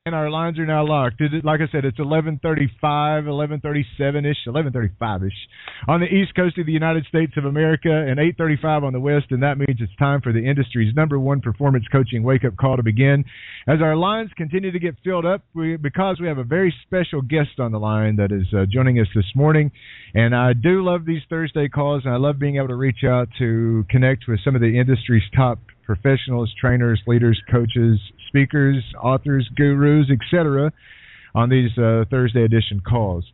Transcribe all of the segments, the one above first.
And our lines are now locked. Like I said, it's 11:35, 11:37-ish, 11:35-ish on the East Coast of the United States of America and 8:35 on the West, and that means it's time for the industry's #1 performance coaching wake-up call to begin. As our lines continue to get filled up, because we have a very special guest on the line that is joining us this morning, and I do love these Thursday calls, and I love being able to reach out to connect with some of the industry's top professionals, trainers, leaders, coaches, speakers, authors, gurus, etc. on these Thursday edition calls.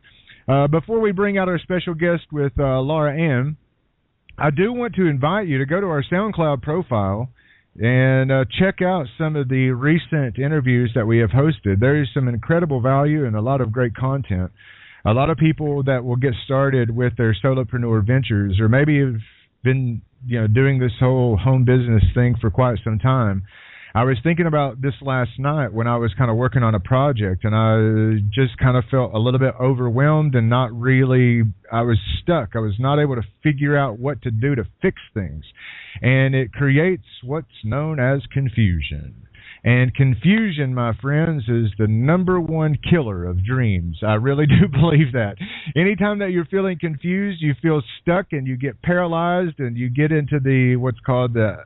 Before we bring out our special guest with Laura Ann, I do want to invite you to go to our SoundCloud profile and check out some of the recent interviews that we have hosted. There is some incredible value and a lot of great content. A lot of people that will get started with their solopreneur ventures, or maybe have been doing this whole home business thing for quite some time. I was thinking about this last night when I was kind of working on a project, and I just kind of felt a little bit overwhelmed and I was stuck. I was not able to figure out what to do to fix things. And it creates what's known as confusion. And confusion, my friends, is the #1 killer of dreams. I really do believe that. Anytime that you're feeling confused, you feel stuck and you get paralyzed and you get into what's called the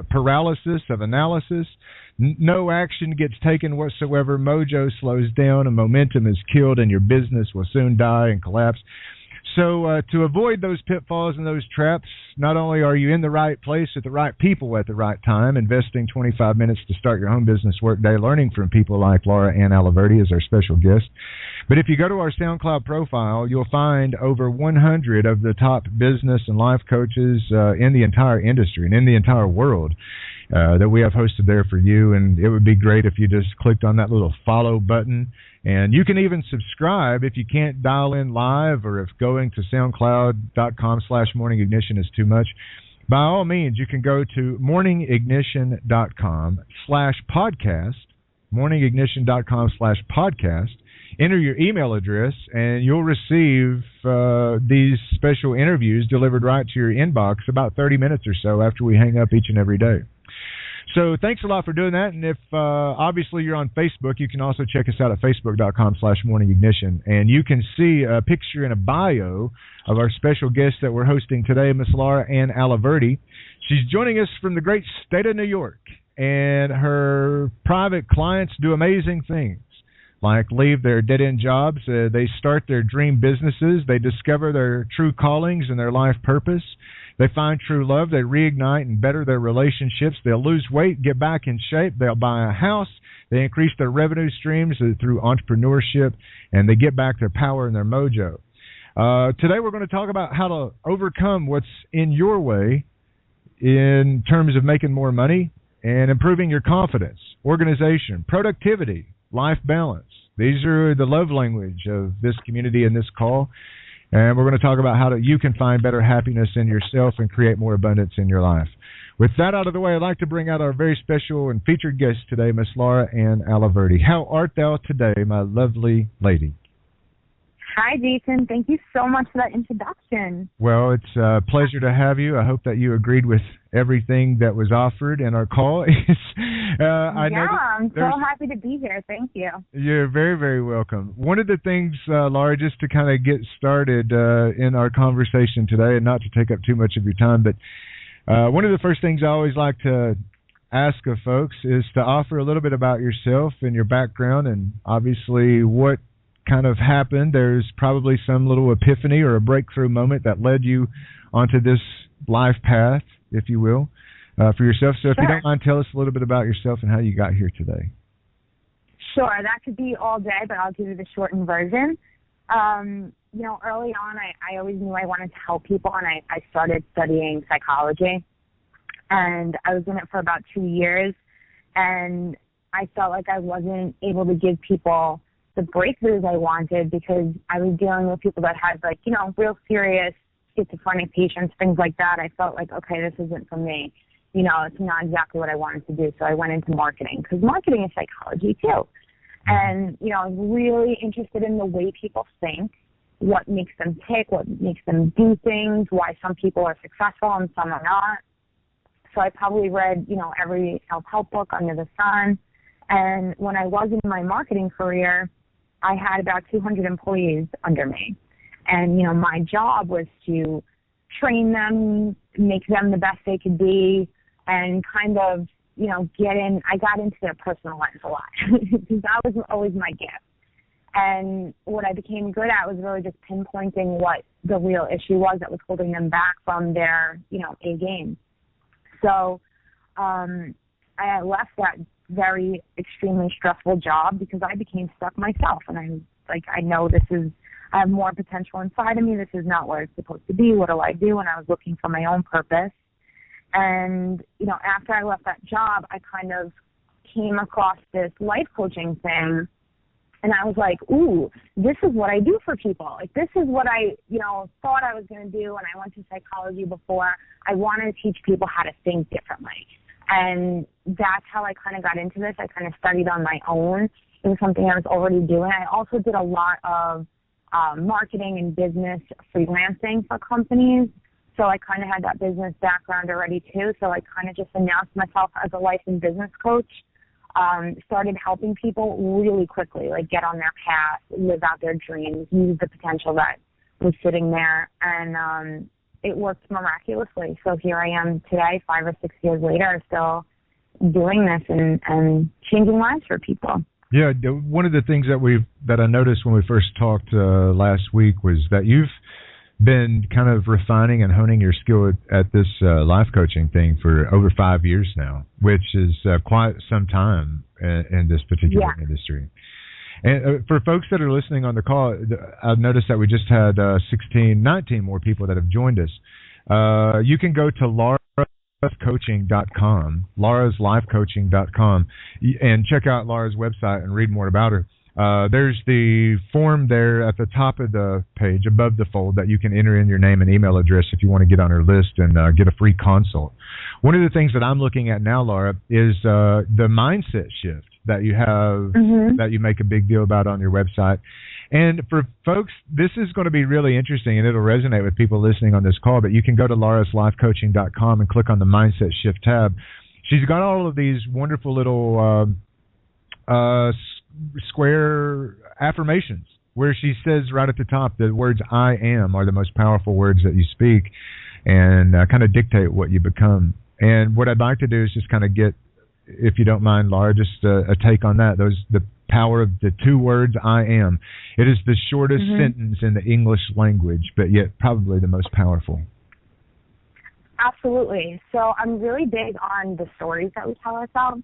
paralysis of analysis. No action gets taken whatsoever. Mojo slows down and momentum is killed, and your business will soon die and collapse. So to avoid those pitfalls and those traps, not only are you in the right place with the right people at the right time, investing 25 minutes to start your home business workday, learning from people like Laura Ann Allahverdi as our special guest, but if you go to our SoundCloud profile, you'll find over 100 of the top business and life coaches in the entire industry and in the entire world that we have hosted there for you. And it would be great if you just clicked on that little follow button. And you can even subscribe if you can't dial in live, or if going to soundcloud.com/morningignition is too much. By all means, you can go to morningignition.com/podcast, morningignition.com/podcast, enter your email address, and you'll receive these special interviews delivered right to your inbox about 30 minutes or so after we hang up each and every day. So thanks a lot for doing that. And if obviously you're on Facebook, you can also check us out at facebook.com/morningignition. And you can see a picture and a bio of our special guest that we're hosting today, Miss Laura Ann Allahverdi. She's joining us from the great state of New York. And her private clients do amazing things, like leave their dead-end jobs. They start their dream businesses. They discover their true callings and their life purpose. They find true love. They reignite and better their relationships. They'll lose weight, get back in shape. They'll buy a house. They increase their revenue streams through entrepreneurship, and they get back their power and their mojo. Today we're going to talk about how to overcome what's in your way in terms of making more money and improving your confidence, organization, productivity, life balance. These are the love language of this community in this call. And we're going to talk about how you can find better happiness in yourself and create more abundance in your life. With that out of the way, I'd like to bring out our very special and featured guest today, Miss Laura Ann Allahverdi. How art thou today, my lovely lady? Hi, Jason. Thank you so much for that introduction. Well, it's a pleasure to have you. I hope that you agreed with everything that was offered in our call. I'm so happy to be here. Thank you. You're very, very welcome. One of the things, Laura, just to kind of get started in our conversation today, and not to take up too much of your time, but one of the first things I always like to ask of folks is to offer a little bit about yourself and your background, and obviously what kind of happened. There's probably some little epiphany or a breakthrough moment that led you onto this life path, if you will, for yourself. So if you don't mind, tell us a little bit about yourself and how you got here today. Sure. That could be all day, but I'll give you the shortened version. Early on, I always knew I wanted to help people, and I started studying psychology. And I was in it for about 2 years, and I felt like I wasn't able to give people the breakthroughs I wanted because I was dealing with people that had, real serious schizophrenic patients, things like that. I felt like, okay, this isn't for me. It's not exactly what I wanted to do. So I went into marketing, because marketing is psychology too. And, I was really interested in the way people think, what makes them tick, what makes them do things, why some people are successful and some are not. So I probably read, every self-help book under the sun. And when I was in my marketing career, I had about 200 employees under me. And, my job was to train them, make them the best they could be, and kind of, I got into their personal lives a lot because that was always my gift. And what I became good at was really just pinpointing what the real issue was that was holding them back from their, A game. So I left that very extremely stressful job because I became stuck myself. And I was like, I have more potential inside of me. This is not where it's supposed to be. What do I do? And I was looking for my own purpose. And, after I left that job, I kind of came across this life coaching thing. And I was like, ooh, this is what I do for people. Like, this is what I, thought I was going to do. And I went to psychology before. I wanted to teach people how to think differently. And that's how I kind of got into this. I kind of studied on my own. It was something I was already doing. I also did a lot of marketing and business freelancing for companies. So I kind of had that business background already too. So I kind of just announced myself as a life and business coach. Started helping people really quickly, like get on their path, live out their dreams, use the potential that was sitting there. And it worked miraculously. So here I am today, 5 or 6 years later, still doing this and changing lives for people. Yeah, one of the things that I noticed when we first talked last week was that you've been kind of refining and honing your skill at this life coaching thing for over 5 years now, which is quite some time in this particular industry. And for folks that are listening on the call, I've noticed that we just had 19 more people that have joined us. You can go to larascoaching.com, laraslifecoaching.com, and check out Lara's website and read more about her. There's the form there at the top of the page above the fold that you can enter in your name and email address if you want to get on her list and get a free consult. One of the things that I'm looking at now, Lara, is the mindset shift that you have, that you make a big deal about on your website. And for folks, this is going to be really interesting, and it'll resonate with people listening on this call, but you can go to laraslifecoaching.com and click on the Mindset Shift tab. She's got all of these wonderful little square affirmations where she says right at the top, the words I am are the most powerful words that you speak, and kind of dictate what you become. And what I'd like to do is just kind of get, if you don't mind, Lara, just a take on that. The power of the two words I am. It is the shortest sentence in the English language, but yet probably the most powerful. Absolutely. So I'm really big on the stories that we tell ourselves.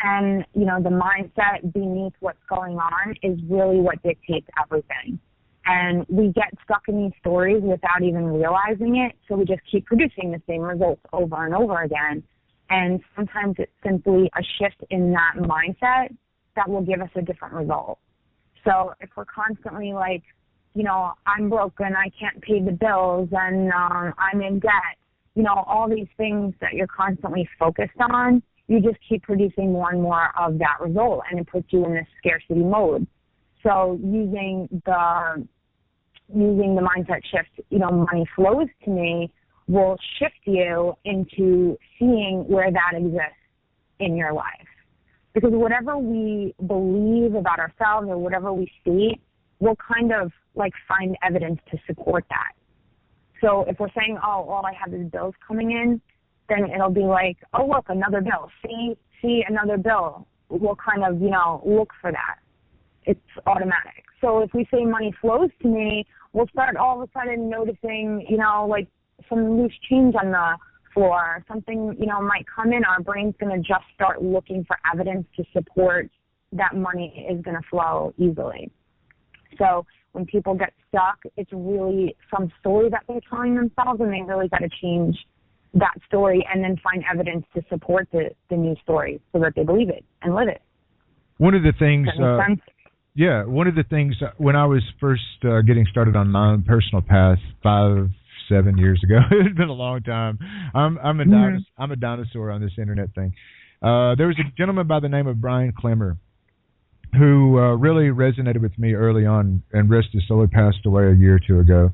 And, the mindset beneath what's going on is really what dictates everything. And we get stuck in these stories without even realizing it, so we just keep producing the same results over and over again. And sometimes it's simply a shift in that mindset that will give us a different result. So if we're constantly like, I'm broken, I can't pay the bills, and I'm in debt, all these things that you're constantly focused on, you just keep producing more and more of that result, and it puts you in this scarcity mode. So using the mindset shift, money flows to me, will shift you into seeing where that exists in your life. Because whatever we believe about ourselves or whatever we see, we'll kind of find evidence to support that. So if we're saying, oh, all I have is bills coming in, then it'll be like, oh, look, another bill. See another bill. We'll kind of, look for that. It's automatic. So if we say money flows to me, we'll start all of a sudden noticing, some loose change on the floor. Something, might come in. Our brain's going to just start looking for evidence to support that money is going to flow easily. So when people get stuck, it's really some story that they're telling themselves, and they really got to change that story and then find evidence to support the new story so that they believe it and live it. One of the things, does that make sense? Yeah, one of the things when I was first getting started on my own personal path 5-7 years ago, it's been a long time. I'm a dinosaur on this internet thing. There was a gentleman by the name of Brian Clemmer who really resonated with me early on, and rest his soul, passed away a year or two ago.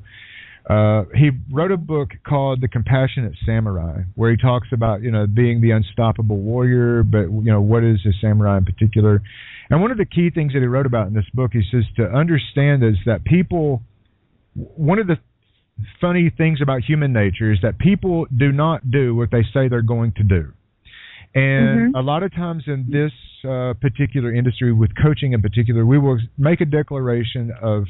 He wrote a book called The Compassionate Samurai, where he talks about, being the unstoppable warrior, but, what is a samurai in particular. And one of the key things that he wrote about in this book, he says to understand is that one of the funny things about human nature is that people do not do what they say they're going to do. And a lot of times in this particular industry, with coaching in particular, we will make a declaration of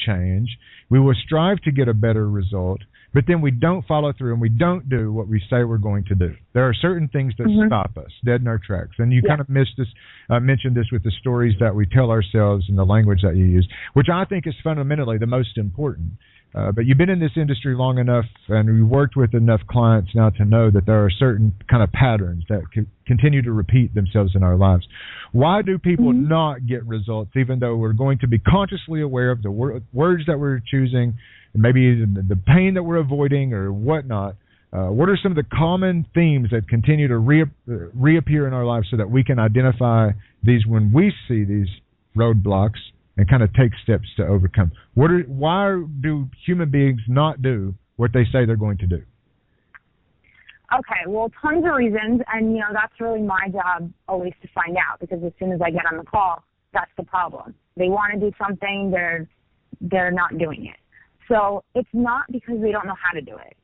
change. We will strive to get a better result, but then we don't follow through and we don't do what we say we're going to do. There are certain things that stop us dead in our tracks. And you kind of mentioned this with the stories that we tell ourselves and the language that you use, which I think is fundamentally the most important. But you've been in this industry long enough and you've worked with enough clients now to know that there are certain kind of patterns that continue to repeat themselves in our lives. Why do people not get results, even though we're going to be consciously aware of the words that we're choosing, and maybe the pain that we're avoiding or whatnot? What are some of the common themes that continue to reappear in our lives so that we can identify these when we see these roadblocks and kind of take steps to overcome? Why do human beings not do what they say they're going to do? Okay, well, tons of reasons, and, that's really my job always to find out, because as soon as I get on the call, that's the problem. They want to do something, they're not doing it. So it's not because they don't know how to do it.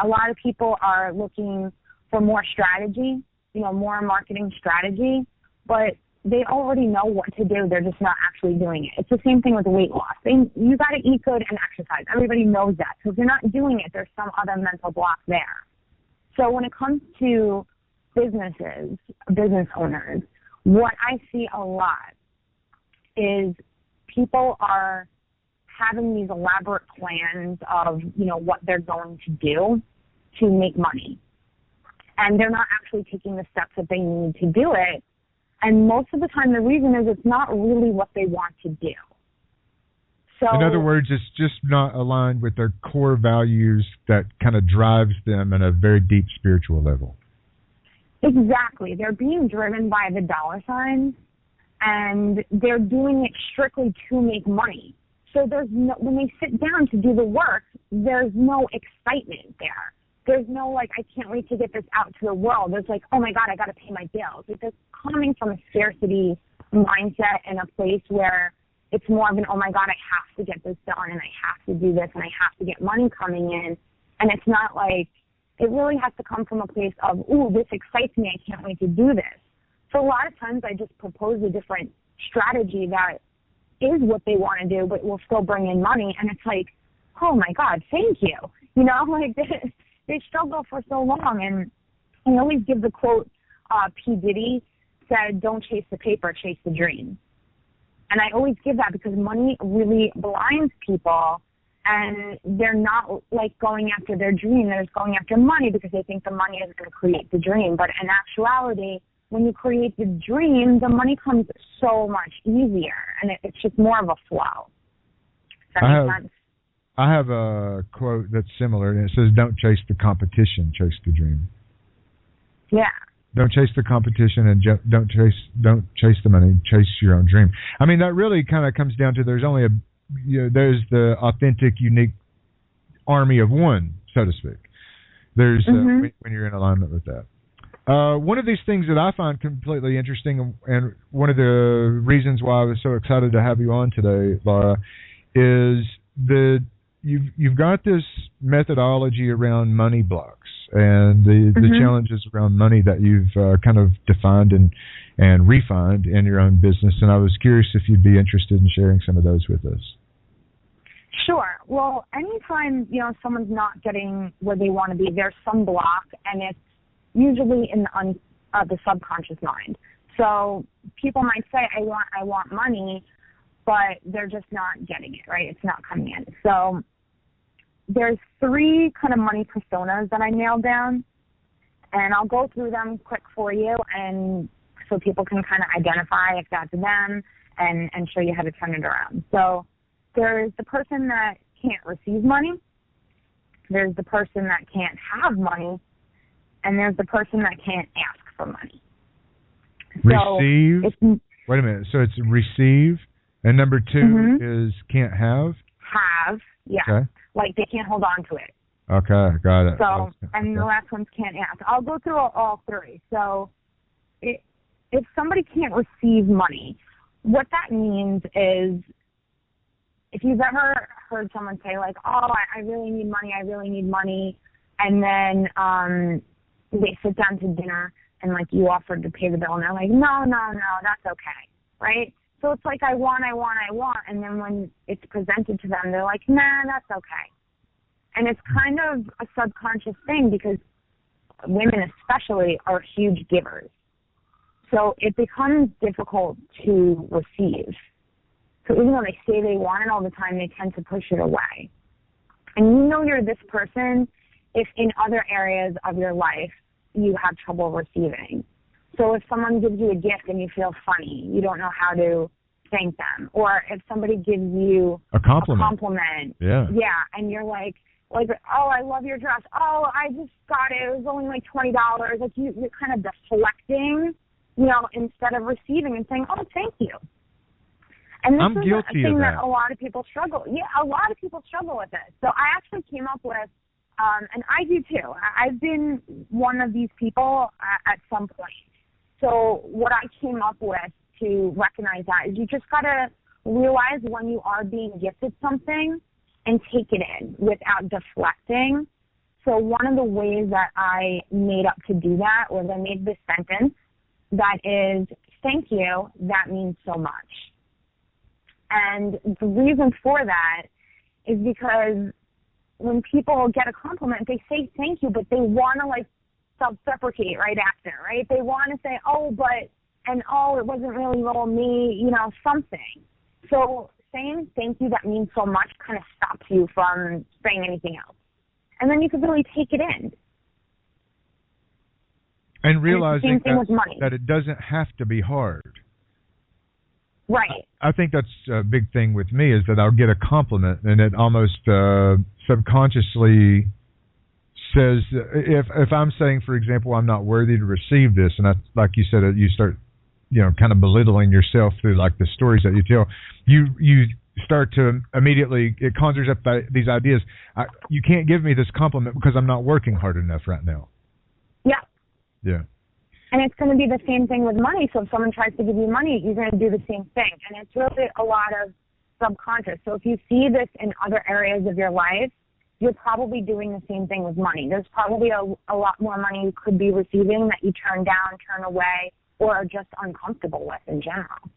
A lot of people are looking for more strategy, more marketing strategy, but they already know what to do. They're just not actually doing it. It's the same thing with weight loss. You got to eat good and exercise. Everybody knows that. So if you're not doing it, there's some other mental block there. So when it comes to business owners, what I see a lot is people are having these elaborate plans of, what they're going to do to make money. And they're not actually taking the steps that they need to do it. And most of the time, the reason is it's not really what they want to do. So, in other words, it's just not aligned with their core values that kind of drives them at a very deep spiritual level. Exactly. They're being driven by the dollar signs, and they're doing it strictly to make money. So when they sit down to do the work, there's no excitement there. There's no, I can't wait to get this out to the world. There's oh my God, I got to pay my bills. They're coming from a scarcity mindset and a place where it's more of an, oh my God, I have to get this done and I have to do this and I have to get money coming in. And it's not it really has to come from a place of, ooh, this excites me. I can't wait to do this. So a lot of times I just propose a different strategy that is what they want to do, but will still bring in money. And it's oh my God, thank you. They struggle for so long, and I always give the quote, P. Diddy said, don't chase the paper, chase the dream. And I always give that because money really blinds people, and they're not going after their dream. They're just going after money because they think the money is going to create the dream. But in actuality, when you create the dream, the money comes so much easier, and it's just more of a flow. Does that make sense? I have a quote that's similar, and it says, don't chase the competition, chase the dream. Yeah. Don't chase the competition and don't chase the money, chase your own dream. I mean, that really kind of comes down to there's only there's the authentic, unique army of one, so to speak. There's when you're in alignment with that. One of these things that I find completely interesting, and one of the reasons why I was so excited to have you on today, Laura, is you've got this methodology around money blocks and the challenges around money that you've kind of defined and refined in your own business. And I was curious if you'd be interested in sharing some of those with us. Sure. Well, anytime, someone's not getting where they want to be, there's some block, and it's usually in the subconscious mind. So people might say, I want money, but they're just not getting it, right? It's not coming in. So there's 3 kind of money personas that I nailed down, and I'll go through them quick for you, and so people can kind of identify if that's them and show you how to turn it around. So there's the person that can't receive money, there's the person that can't have money, and there's the person that can't ask for money. Receive? Wait a minute. So it's receive, and number 2 is can't have? have. Yeah. Okay. Like they can't hold on to it. Okay, got it. So, and the last one's can't ask. I'll go through all three. So, if somebody can't receive money, what that means is, if you've ever heard someone say like, oh, I really need money, and then they sit down to dinner and like you offered to pay the bill and they're like, no, that's okay, right? So it's like I want, and then when it's presented to them, they're like, nah, that's okay. And it's kind of a subconscious thing because women especially are huge givers. So it becomes difficult to receive. So even though they say they want it all the time, they tend to push it away. And you know you're this person if in other areas of your life you have trouble receiving. So if someone gives you a gift and you feel funny, you don't know how to thank them. Or if somebody gives you a compliment. Yeah, and you're like, oh, I love your dress. Oh, I just got it. It was only like $20. Like you're kind of deflecting, instead of receiving and saying, oh, thank you. And this I'm is guilty a thing of that a lot of people struggle. Yeah, a lot of people struggle with this. So I actually came up with, and I do too. I've been one of these people at some point. So what I came up with to recognize that is you just got to realize when you are being gifted something and take it in without deflecting. So one of the ways that I made up to do that was I made this sentence that is, thank you, that means so much. And the reason for that is because when people get a compliment, they say thank you, but they want to self-deprecate right after, right? They want to say, it wasn't really all me, something. So saying thank you that means so much kind of stops you from saying anything else. And then you can really take it in. And realizing that it doesn't have to be hard. Right. I think that's a big thing with me is that I'll get a compliment and it almost subconsciously says, if I'm saying, for example, I'm not worthy to receive this, and like you said, you start, kind of belittling yourself through like the stories that you tell, you start to immediately, it conjures up these ideas. You can't give me this compliment because I'm not working hard enough right now. Yeah. Yeah. And it's going to be the same thing with money. So if someone tries to give you money, you're going to do the same thing. And it's really a lot of subconscious. So if you see this in other areas of your life, you're probably doing the same thing with money. There's probably a lot more money you could be receiving that you turn down, turn away, or are just uncomfortable with in general.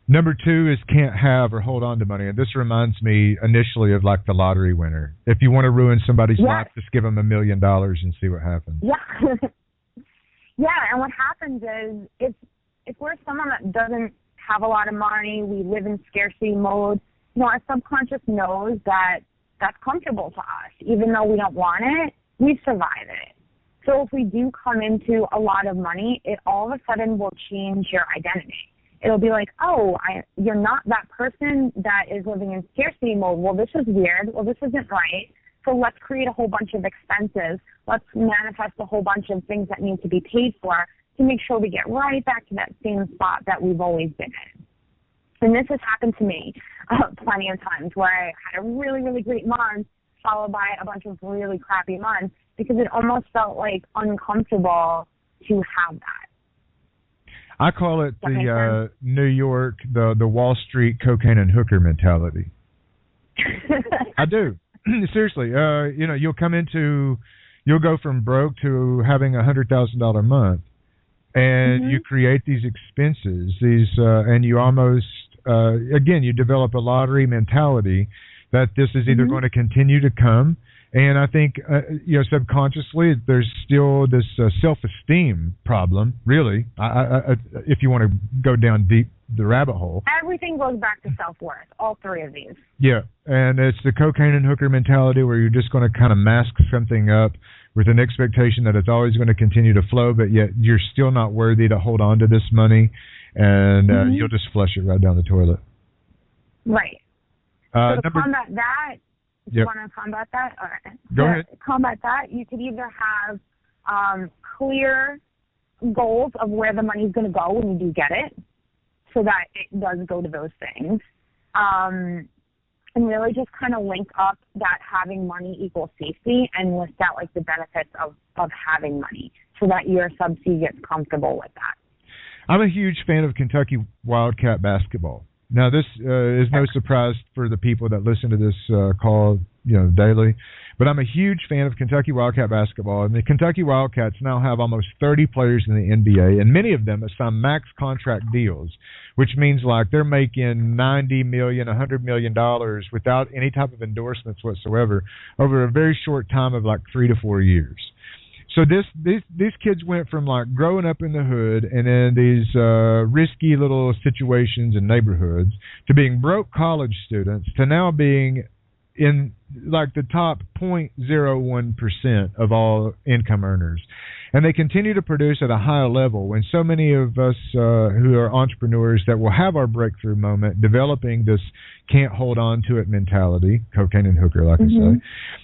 Number 2 is can't have or hold on to money. And this reminds me initially of like the lottery winner. If you want to ruin somebody's life, just give them $1 million and see what happens. Yeah. Yeah, and what happens is if we're someone that doesn't have a lot of money, we live in scarcity mode, our subconscious knows that that's comfortable to us. Even though we don't want it, we survive it. So if we do come into a lot of money, it all of a sudden will change your identity. It'll be like, you're not that person that is living in scarcity mode. Well, this is weird. Well, this isn't right. So let's create a whole bunch of expenses. Let's manifest a whole bunch of things that need to be paid for to make sure we get right back to that same spot that we've always been in. And this has happened to me plenty of times where I had a really, really great month followed by a bunch of really crappy months because it almost felt like uncomfortable to have that. I call it the New York, the Wall Street cocaine and hooker mentality. I do. Seriously, you'll go from broke to having $100,000 month, and you create these expenses, and you almost, you develop a lottery mentality that this is either going to continue to come, and I think, subconsciously there's still this self-esteem problem, really, if you want to go down deep the rabbit hole. Everything goes back to self-worth, all three of these. Yeah, and it's the cocaine and hooker mentality where you're just going to kind of mask something up with an expectation that it's always going to continue to flow, but yet you're still not worthy to hold on to this money, and you'll just flush it right down the toilet. Right. So to combat that, you want to combat that? All right. Go ahead. To combat that, you could either have clear goals of where the money's going to go when you do get it, so that it does go to those things. and really just kind of link up that having money equals safety and list out like the benefits of having money so that your sub-C gets comfortable with that. I'm a huge fan of Kentucky Wildcat basketball. Now, this is no surprise for the people that listen to this call, daily, but I'm a huge fan of Kentucky Wildcat basketball, and the Kentucky Wildcats now have almost 30 players in the NBA, and many of them have signed max contract deals, which means like they're making $90 million, $100 million without any type of endorsements whatsoever over a very short time of like 3 to 4 years. So these kids went from like growing up in the hood and in these risky little situations and neighborhoods to being broke college students to now being in like the top 0.01% of all income earners. And they continue to produce at a high level when so many of us who are entrepreneurs that will have our breakthrough moment developing this can't hold on to it mentality, cocaine and hooker, like I say.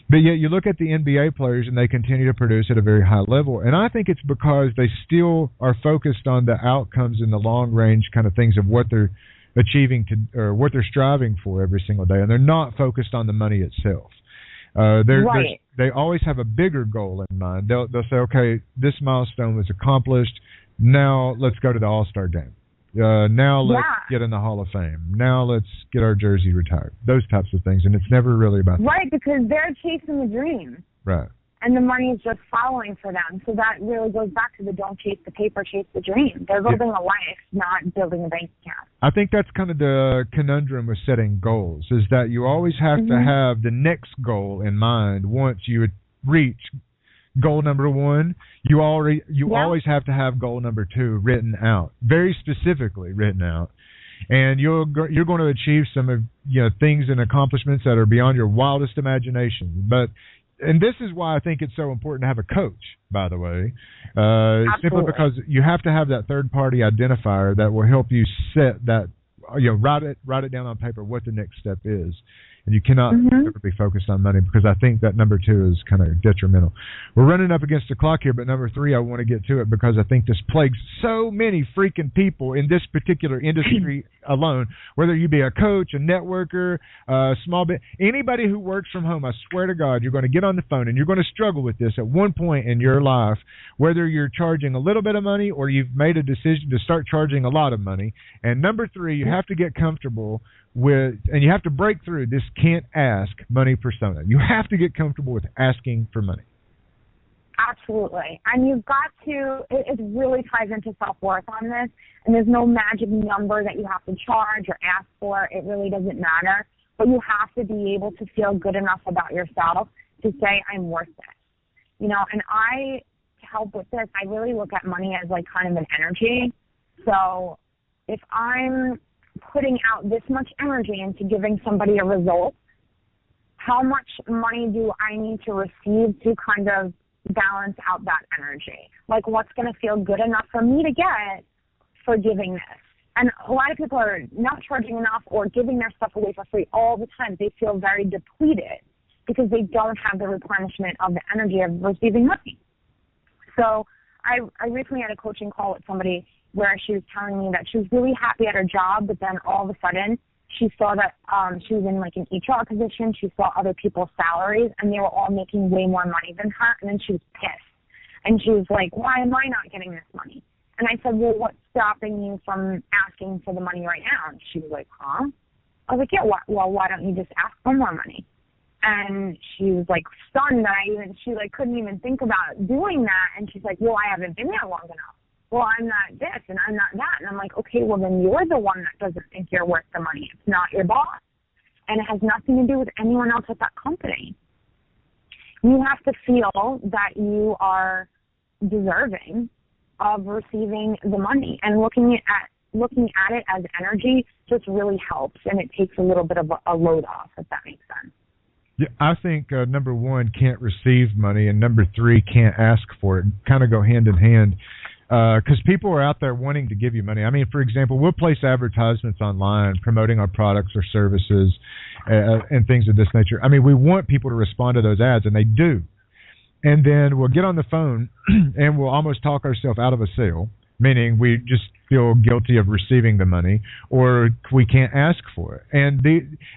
But yet you look at the NBA players and they continue to produce at a very high level. And I think it's because they still are focused on the outcomes and the long range kind of things of what they're achieving or what they're striving for every single day. And they're not focused on the money itself. They always have a bigger goal in mind. They'll say, okay, this milestone was accomplished. Now let's go to the All-Star game. Now let's get in the Hall of Fame. Now let's get our jersey retired. Those types of things. And it's never really about right, because they're chasing the dream. Right. And the money is just following for them. So that really goes back to the don't chase the paper, chase the dream. They're building a life, not building a bank account. I think that's kind of the conundrum with setting goals, is that you always have to have the next goal in mind once you reach goal number one. You always have to have goal number two written out, very specifically written out. And you're going to achieve some of things and accomplishments that are beyond your wildest imagination. And this is why I think it's so important to have a coach, by the way, simply because you have to have that third-party identifier that will help you set that, write it down on paper what the next step is. And you cannot ever be focused on money, because I think that number two is kind of detrimental. We're running up against the clock here, but number three, I want to get to it because I think this plagues so many freaking people in this particular industry alone, whether you be a coach, a networker, anybody who works from home. I swear to God, you're going to get on the phone and you're going to struggle with this at one point in your life, whether you're charging a little bit of money or you've made a decision to start charging a lot of money. And number three, you have to get comfortable with, and you have to break through this can't ask money persona. You have to get comfortable with asking for money. Absolutely. And you've got to, it really ties into self-worth on this, and there's no magic number that you have to charge or ask for. It really doesn't matter. But you have to be able to feel good enough about yourself to say, I'm worth this. And to help with this, I really look at money as like kind of an energy. So if I'm putting out this much energy into giving somebody a result, how much money do I need to receive to kind of balance out that energy? Like, what's going to feel good enough for me to get for giving this? And a lot of people are not charging enough or giving their stuff away for free all the time. They feel very depleted because they don't have the replenishment of the energy of receiving money. So I recently had a coaching call with somebody where she was telling me that she was really happy at her job, but then all of a sudden she saw that she was in like an HR position. She saw other people's salaries, and they were all making way more money than her, and then she was pissed. And she was like, why am I not getting this money? And I said, well, what's stopping you from asking for the money right now? And she was like, huh? I was like, yeah, well, why don't you just ask for more money? And she was like stunned that she couldn't even think about doing that. And she's like, well, I haven't been there long enough. Well, I'm not this and I'm not that. And I'm like, okay, well, then you're the one that doesn't think you're worth the money. It's not your boss. And it has nothing to do with anyone else at that company. You have to feel that you are deserving of receiving the money. And looking at it as energy just really helps, and it takes a little bit of a load off, if that makes sense. Yeah, I think number one, can't receive money, and number three, can't ask for it. Kind of go hand in hand. Because people are out there wanting to give you money. I mean, for example, we'll place advertisements online promoting our products or services and things of this nature. I mean, we want people to respond to those ads, and they do. And then we'll get on the phone and we'll almost talk ourselves out of a sale meaning we just feel guilty of receiving the money, or we can't ask for it. And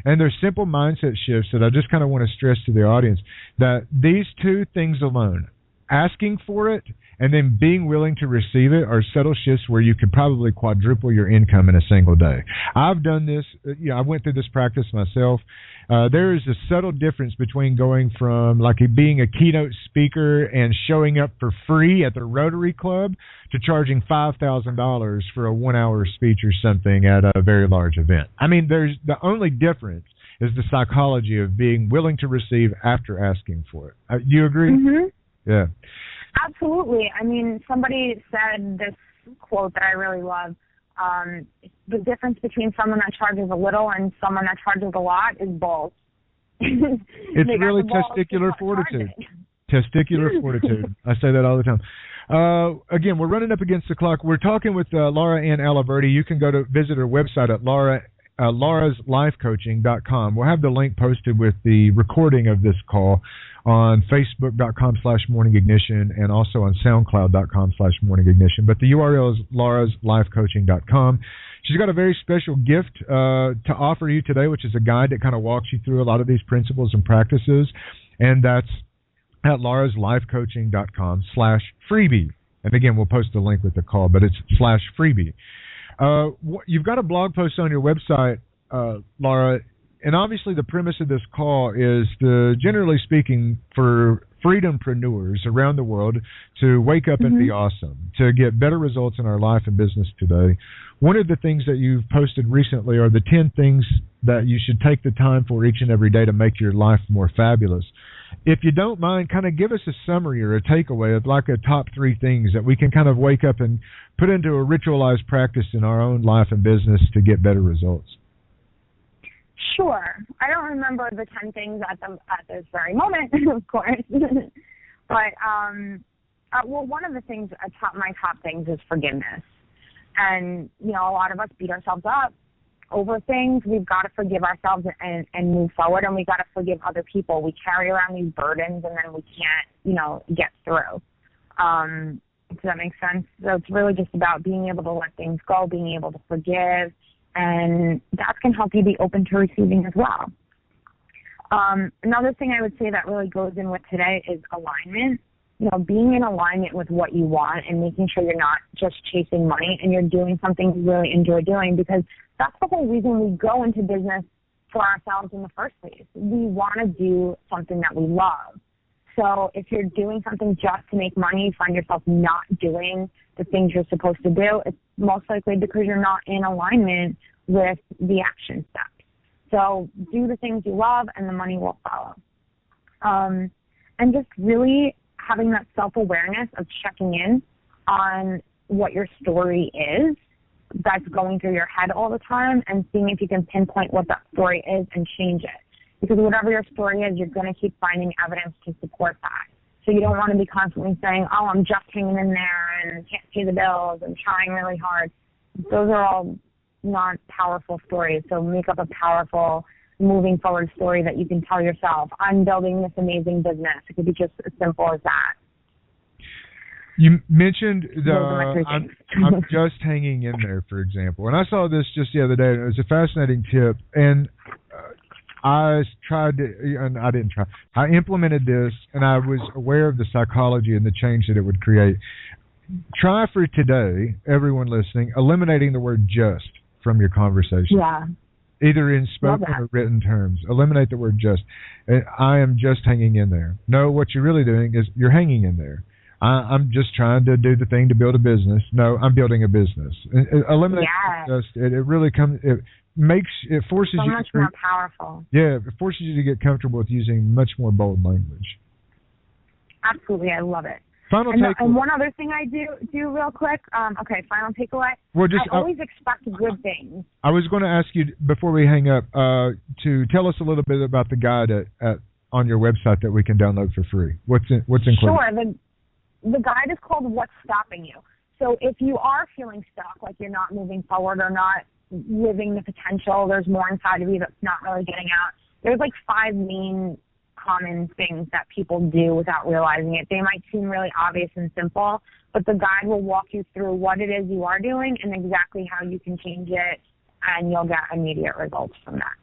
there's simple mindset shifts that I just kind of want to stress to the audience, that these two things alone, asking for it and then being willing to receive it, are subtle shifts where you could probably quadruple your income in a single day. I've done this. I went through this practice myself. There is a subtle difference between going from like being a keynote speaker and showing up for free at the Rotary Club to charging $5,000 for a 1-hour speech or something at a very large event. I mean, there's the only difference is the psychology of being willing to receive after asking for it. Do you agree? Mm-hmm. Yeah. Absolutely. I mean, somebody said this quote that I really love. The difference between someone that charges a little and someone that charges a lot is balls. It's really testicular fortitude. Testicular fortitude. I say that all the time. Again, we're running up against the clock. We're talking with Laura Ann Allahverdi. You can go to visit her website at lauraslifecoaching.com. We'll have the link posted with the recording of this call on facebook.com/morningignition and also on soundcloud.com/morningignition. But the URL is lauraslifecoaching.com. She's got a very special gift to offer you today, which is a guide that kind of walks you through a lot of these principles and practices, and that's at lauraslifecoaching.com/freebie. And again, we'll post the link with the call, but it's /freebie. You've got a blog post on your website, Laura, and obviously the premise of this call is generally speaking, for freedompreneurs around the world to wake up and be awesome, to get better results in our life and business today. One of the things that you've posted recently are the 10 things that you should take the time for each and every day to make your life more fabulous. If you don't mind, kind of give us a summary or a takeaway of like a top 3 things that we can kind of wake up and put into a ritualized practice in our own life and business to get better results. Sure. I don't remember the 10 things at this very moment, of course. But, well, one of the things, my top things is forgiveness. And, you know, a lot of us beat ourselves up over things. We've got to forgive ourselves and move forward, and we've got to forgive other people. We carry around these burdens, and then we can't, you know, get through. Does that make sense? So it's really just about being able to let things go, being able to forgive, and that can help you be open to receiving as well. Another thing I would say that really goes in with today is alignment. You know, being in alignment with what you want and making sure you're not just chasing money and you're doing something you really enjoy doing, because that's the whole reason we go into business for ourselves in the first place. We want to do something that we love. So if you're doing something just to make money, you find yourself not doing the things you're supposed to do, it's most likely because you're not in alignment with the action steps. So do the things you love and the money will follow. And just really having that self-awareness of checking in on what your story is that's going through your head all the time, and seeing if you can pinpoint what that story is and change it. Because whatever your story is, you're going to keep finding evidence to support that. So you don't want to be constantly saying, oh, I'm just hanging in there and can't pay the bills and trying really hard. Those are all not powerful stories. So make up a powerful, moving forward story that you can tell yourself. I'm building this amazing business. It could be just as simple as that. You mentioned I'm just hanging in there, for example. And I saw this just the other day, and it was a fascinating tip. And I implemented this, and I was aware of the psychology and the change that it would create. Try for today, everyone listening, eliminating the word just from your conversation. Yeah. Either in spoken or written terms. Eliminate the word just. I am just hanging in there. No, what you're really doing is you're hanging in there. I'm just trying to do the thing to build a business. No, I'm building a business. Eliminate just. It really comes. It forces you. So much more powerful. Yeah, it forces you to get comfortable with using much more bold language. Absolutely, I love it. Final takeaway. And one other thing I do real quick. Final takeaway. Well, I always expect good things. I was going to ask you before we hang up to tell us a little bit about the guide on your website that we can download for free. What's included? Sure. The guide is called What's Stopping You. So if you are feeling stuck, like you're not moving forward or not living the potential, there's more inside of you that's not really getting out, there's like 5 main common things that people do without realizing it. They might seem really obvious and simple, but the guide will walk you through what it is you are doing and exactly how you can change it, and you'll get immediate results from that.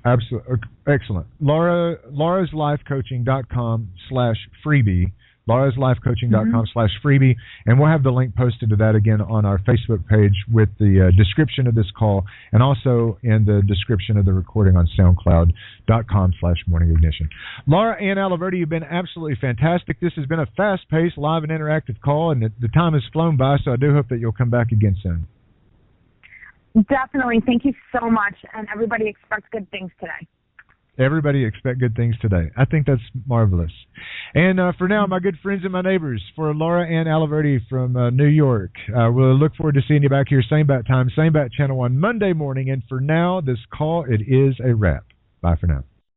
Absolutely. Excellent. LauraLifeCoaching.com/freebie. Laura'sLifeCoaching.com/freebie. And we'll have the link posted to that again on our Facebook page with the description of this call, and also in the description of the recording on SoundCloud.com/morningignition. Laura Ann Allahverdi, you've been absolutely fantastic. This has been a fast-paced, live and interactive call, and the time has flown by, so I do hope that you'll come back again soon. Definitely. Thank you so much. And everybody expects good things today. Everybody expect good things today. I think that's marvelous. And for now, my good friends and my neighbors, for Laura Ann Allahverdi from New York, we'll look forward to seeing you back here, same bat time, same bat channel on Monday morning. And for now, this call, it is a wrap. Bye for now.